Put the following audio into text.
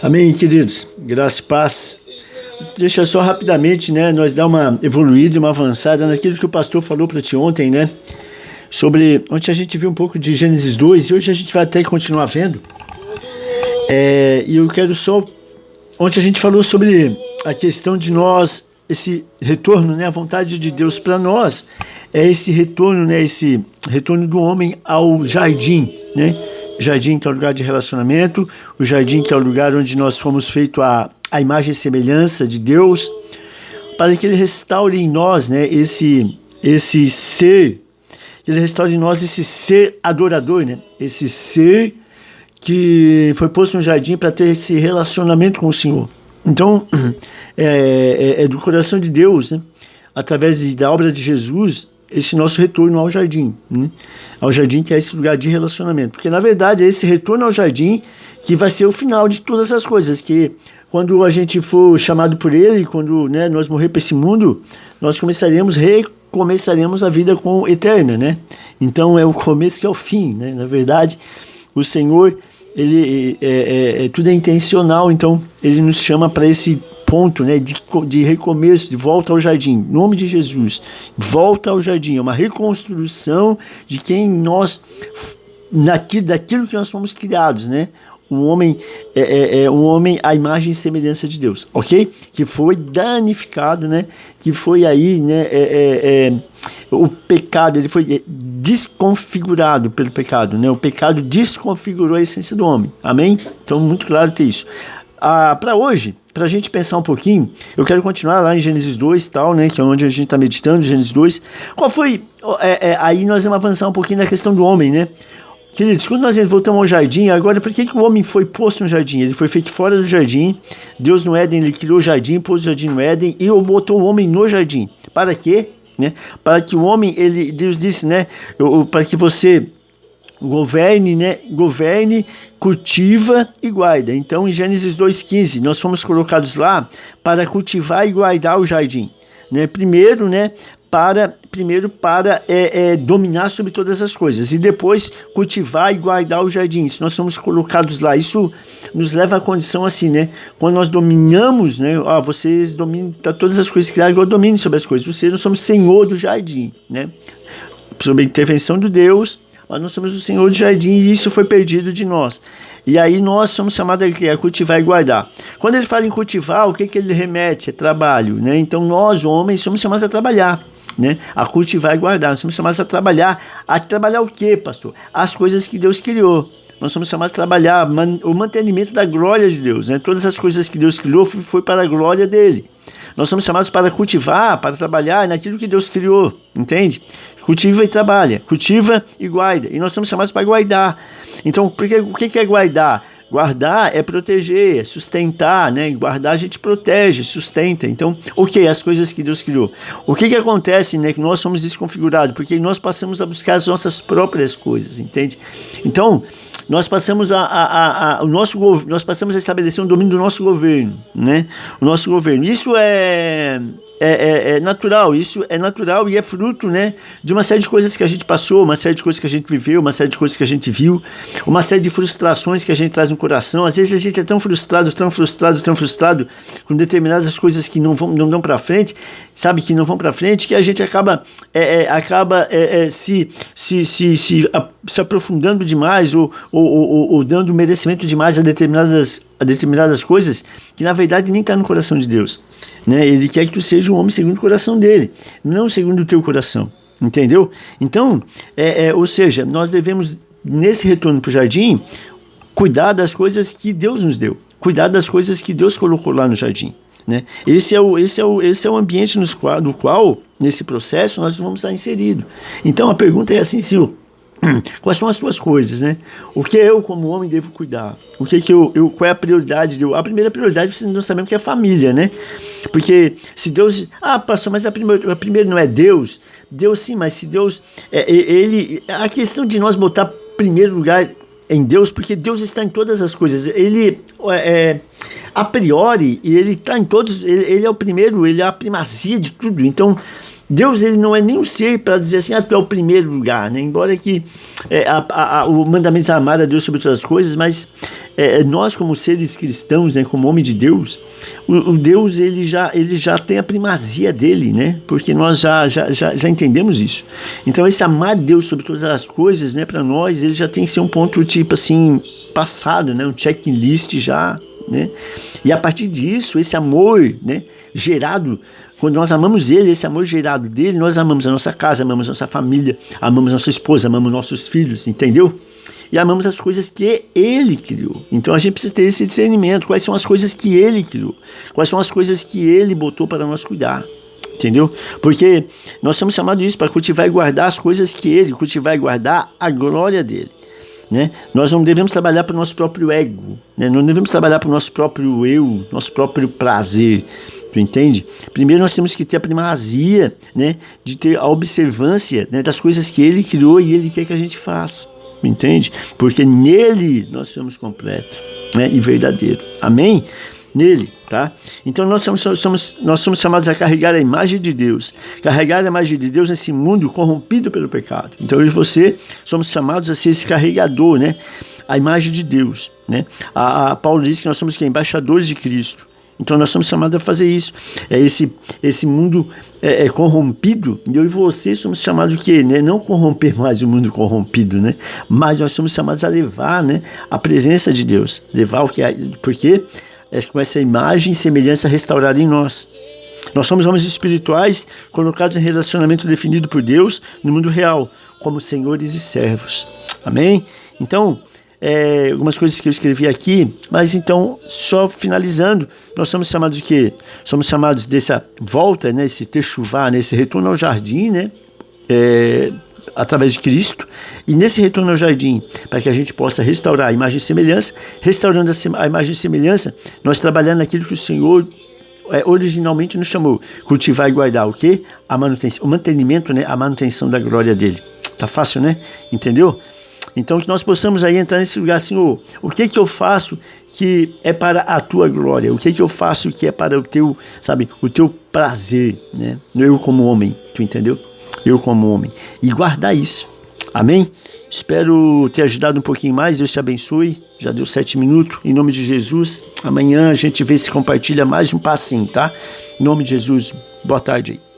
Amém, queridos. Graça e paz. Deixa só rapidamente, nós dar uma evoluída, uma avançada naquilo que o pastor falou para ti ontem, ontem a gente viu um pouco de Gênesis 2 e hoje a gente vai até continuar vendo. E eu quero ontem a gente falou sobre a questão de nós, esse retorno, a vontade de Deus para nós é esse retorno, esse retorno do homem ao jardim, Jardim, que é o lugar de relacionamento, o jardim, que é o lugar onde nós fomos feitos a imagem e semelhança de Deus, para que Ele restaure em nós, esse ser, que Ele restaure em nós esse ser adorador, esse ser que foi posto no jardim para ter esse relacionamento com o Senhor. Então, é do coração de Deus, através da obra de Jesus, esse nosso retorno ao jardim, ao jardim, que é esse lugar de relacionamento, porque na verdade é esse retorno ao jardim que vai ser o final de todas as coisas, que quando a gente for chamado por Ele, quando nós morrer para esse mundo, nós recomeçaremos a vida eterna, então é o começo que é o fim, na verdade o Senhor, Ele tudo é intencional, então Ele nos chama para esse ponto, de recomeço, de volta ao jardim, em nome de Jesus, volta ao jardim, é uma reconstrução de quem nós, daquilo que nós fomos criados, o homem um homem à imagem e semelhança de Deus, ok? Que foi danificado, que foi aí, o pecado, ele foi desconfigurado pelo pecado, o pecado desconfigurou a essência do homem, amém? Então, muito claro ter isso. Para hoje, para a gente pensar um pouquinho, eu quero continuar lá em Gênesis 2, que é onde a gente está meditando, Gênesis 2. Qual foi, aí nós vamos avançar um pouquinho na questão do homem, Queridos, quando nós voltamos ao jardim, agora, por que o homem foi posto no jardim? Ele foi feito fora do jardim, Deus no Éden, Ele criou o jardim, pôs o jardim no Éden e botou o homem no jardim. Para quê? Para que o homem, Deus disse, para que você governe, cultiva e guarda. Então, em Gênesis 2,15, nós fomos colocados lá para cultivar e guardar o jardim. Primeiro para dominar sobre todas as coisas e depois cultivar e guardar o jardim. Isso nós somos colocados lá. Isso nos leva à condição assim, quando nós dominamos, vocês dominam todas as coisas criadas, igual dominem sobre as coisas. Vocês não somos senhor do jardim, sob a intervenção de Deus, mas nós somos o senhor do jardim e isso foi perdido de nós. E aí nós somos chamados a cultivar e guardar. Quando ele fala em cultivar, o que ele remete? É trabalho, Então nós, homens, somos chamados a trabalhar, a cultivar e guardar. Nós somos chamados a trabalhar o quê, pastor? As coisas que Deus criou. Nós somos chamados a trabalhar o mantenimento da glória de Deus, Todas as coisas que Deus criou foi para a glória dele. Nós somos chamados para cultivar, para trabalhar naquilo que Deus criou, entende? Cultiva e trabalha, cultiva e guarda. E nós somos chamados para guardar. Então, o que é guardar? Guardar é proteger, é sustentar, Guardar a gente protege, sustenta. Então, o que? As coisas que Deus criou. O que acontece, que nós somos desconfigurados? Porque nós passamos a buscar as nossas próprias coisas, entende? Então, nós passamos nós passamos a estabelecer um domínio do nosso governo, O nosso governo. Isso é natural, e é fruto, de uma série de coisas que a gente passou, uma série de coisas que a gente viveu, uma série de coisas que a gente viu, uma série de frustrações que a gente traz no coração. Às vezes a gente é tão frustrado com determinadas coisas que não dão para frente, que não vão para frente, que a gente acaba se aprofundando demais ou dando merecimento demais a determinadas coisas que na verdade nem está no coração de Deus, Ele quer que tu seja um homem segundo o coração dele, não segundo o teu coração, entendeu? Então, ou seja, nós devemos nesse retorno para o jardim cuidar das coisas que Deus nos deu, cuidar das coisas que Deus colocou lá no jardim, Esse é o ambiente do qual nesse processo nós vamos estar inseridos. Então a pergunta é assim, Senhor, quais são as tuas coisas, O que eu como homem devo cuidar? Qual é a prioridade? A primeira prioridade vocês não sabem que é a família, Porque se Deus, pastor, mas a primeira não é Deus? Deus sim, mas se Deus, a questão de nós botar primeiro lugar em Deus, porque Deus está em todas as coisas, Ele a priori, e Ele está em todos, ele é o primeiro, Ele é a primazia de tudo, então Deus, ele não é nem um ser para dizer assim, tu é o primeiro lugar, né? Embora que o mandamento é amar a Deus sobre todas as coisas, mas nós como seres cristãos, né, como homem de Deus, o Deus, ele já tem a primazia dele, né? Porque nós já entendemos isso. Então esse amar a Deus sobre todas as coisas, né, para nós, ele já tem que ser um ponto tipo assim, passado, né? Um checklist já, né? E a partir disso, esse amor, né, gerado, quando nós amamos ele, esse amor gerado dele, nós amamos a nossa casa, amamos a nossa família, amamos nossa esposa, amamos nossos filhos, entendeu? E amamos as coisas que ele criou. Então a gente precisa ter esse discernimento, quais são as coisas que ele criou, quais são as coisas que ele botou para nós cuidar. Entendeu? Porque nós somos chamados isso para cultivar e guardar as coisas que ele, cultivar e guardar a glória dele. Né? Nós não devemos trabalhar para o nosso próprio ego, né? Não devemos trabalhar para o nosso próprio eu, nosso próprio prazer, tu entende? Primeiro nós temos que ter a primazia, né, de ter a observância, né, das coisas que ele criou e ele quer que a gente faça, tu entende? Porque nele nós somos completos, né, e verdadeiro, amém? Nele, tá? Então nós somos chamados a carregar a imagem de Deus, carregar a imagem de Deus nesse mundo corrompido pelo pecado. Então eu e você somos chamados a ser esse carregador, né? A imagem de Deus, né? Paulo diz que nós somos embaixadores de Cristo. Então nós somos chamados a fazer isso. Esse mundo corrompido, e eu e você somos chamados o quê? Né? Não corromper mais o mundo corrompido, né? Mas nós somos chamados a levar, né, a presença de Deus, levar o que é, porque com essa imagem e semelhança restaurada em nós. Nós somos homens espirituais colocados em relacionamento definido por Deus no mundo real, como senhores e servos. Amém? Então, algumas coisas que eu escrevi aqui, mas então, só finalizando, nós somos chamados de quê? Somos chamados dessa volta, né, esse techuvá, né, esse retorno ao jardim, né, através de Cristo, e nesse retorno ao jardim, para que a gente possa restaurar a imagem e semelhança, restaurando a imagem e semelhança, nós trabalhando naquilo que o Senhor originalmente nos chamou, cultivar e guardar o quê? A manutenção, o mantenimento, né, a manutenção da glória dele. Tá fácil, né? Entendeu? Então que nós possamos aí entrar nesse lugar, Senhor, o que eu faço que é para a tua glória? O que eu faço que é para o teu, sabe, o teu prazer, né? Eu como homem, tu entendeu? Eu como homem. E guardar isso. Amém? Espero ter ajudado um pouquinho mais. Deus te abençoe. Já deu 7 minutos. Em nome de Jesus. Amanhã a gente vê se compartilha mais um passinho, tá? Em nome de Jesus. Boa tarde aí.